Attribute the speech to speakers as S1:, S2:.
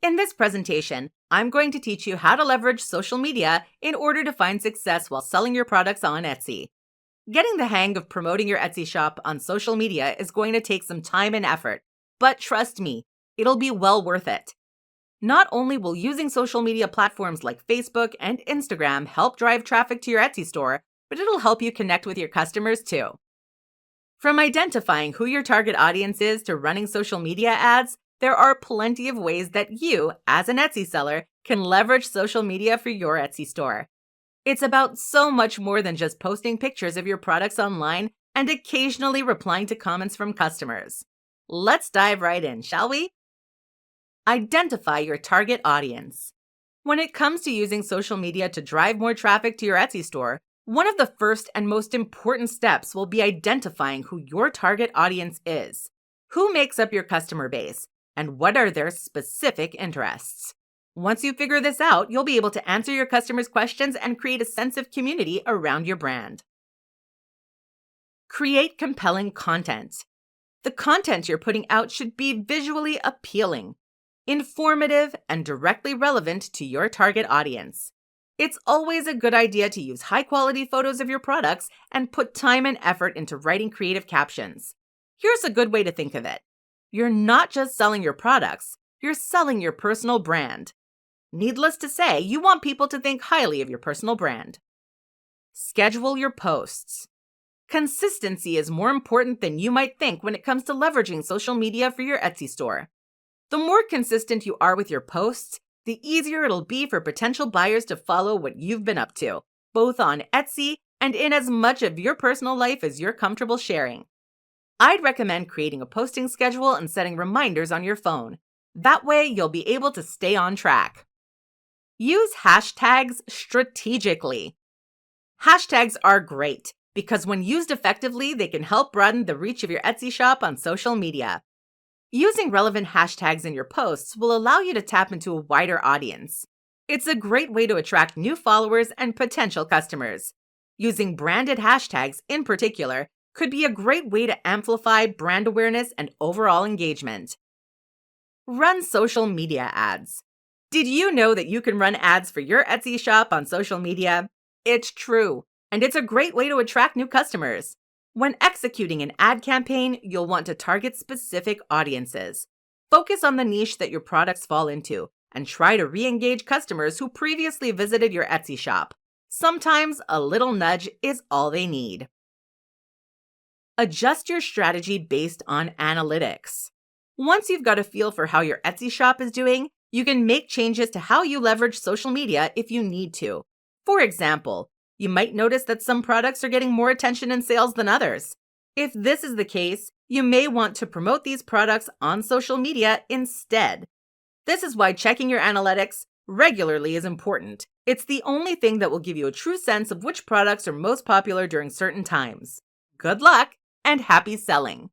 S1: In this presentation, I'm going to teach you how to leverage social media in order to find success while selling your products on Etsy. Getting the hang of promoting your Etsy shop on social media is going to take some time and effort, but trust me, it'll be well worth it. Not only will using social media platforms like Facebook and Instagram help drive traffic to your Etsy store, but it'll help you connect with your customers too. From identifying who your target audience is to running social media ads, there are plenty of ways that you, as an Etsy seller, can leverage social media for your Etsy store. It's about so much more than just posting pictures of your products online and occasionally replying to comments from customers. Let's dive right in, shall we? Identify your target audience. When it comes to using social media to drive more traffic to your Etsy store, one of the first and most important steps will be identifying who your target audience is. Who makes up your customer base, and what are their specific interests? Once you figure this out, you'll be able to answer your customers' questions and create a sense of community around your brand. Create compelling content. The content you're putting out should be visually appealing, informative, and directly relevant to your target audience. It's always a good idea to use high-quality photos of your products and put time and effort into writing creative captions. Here's a good way to think of it. You're not just selling your products, you're selling your personal brand. Needless to say, you want people to think highly of your personal brand. Schedule your posts. Consistency is more important than you might think when it comes to leveraging social media for your Etsy store. The more consistent you are with your posts, the easier it'll be for potential buyers to follow what you've been up to, both on Etsy and in as much of your personal life as you're comfortable sharing. I'd recommend creating a posting schedule and setting reminders on your phone. That way, you'll be able to stay on track. Use hashtags strategically. Hashtags are great because when used effectively, they can help broaden the reach of your Etsy shop on social media. Using relevant hashtags in your posts will allow you to tap into a wider audience. It's a great way to attract new followers and potential customers. Using branded hashtags in particular could be a great way to amplify brand awareness and overall engagement. Run social media ads. Did you know that you can run ads for your Etsy shop on social media? It's true, and it's a great way to attract new customers. When executing an ad campaign, you'll want to target specific audiences. Focus on the niche that your products fall into, and try to re-engage customers who previously visited your Etsy shop. Sometimes a little nudge is all they need. Adjust your strategy based on analytics. Once you've got a feel for how your Etsy shop is doing, you can make changes to how you leverage social media if you need to. For example, you might notice that some products are getting more attention in sales than others. If this is the case, you may want to promote these products on social media instead. This is why checking your analytics regularly is important. It's the only thing that will give you a true sense of which products are most popular during certain times. Good luck and happy selling!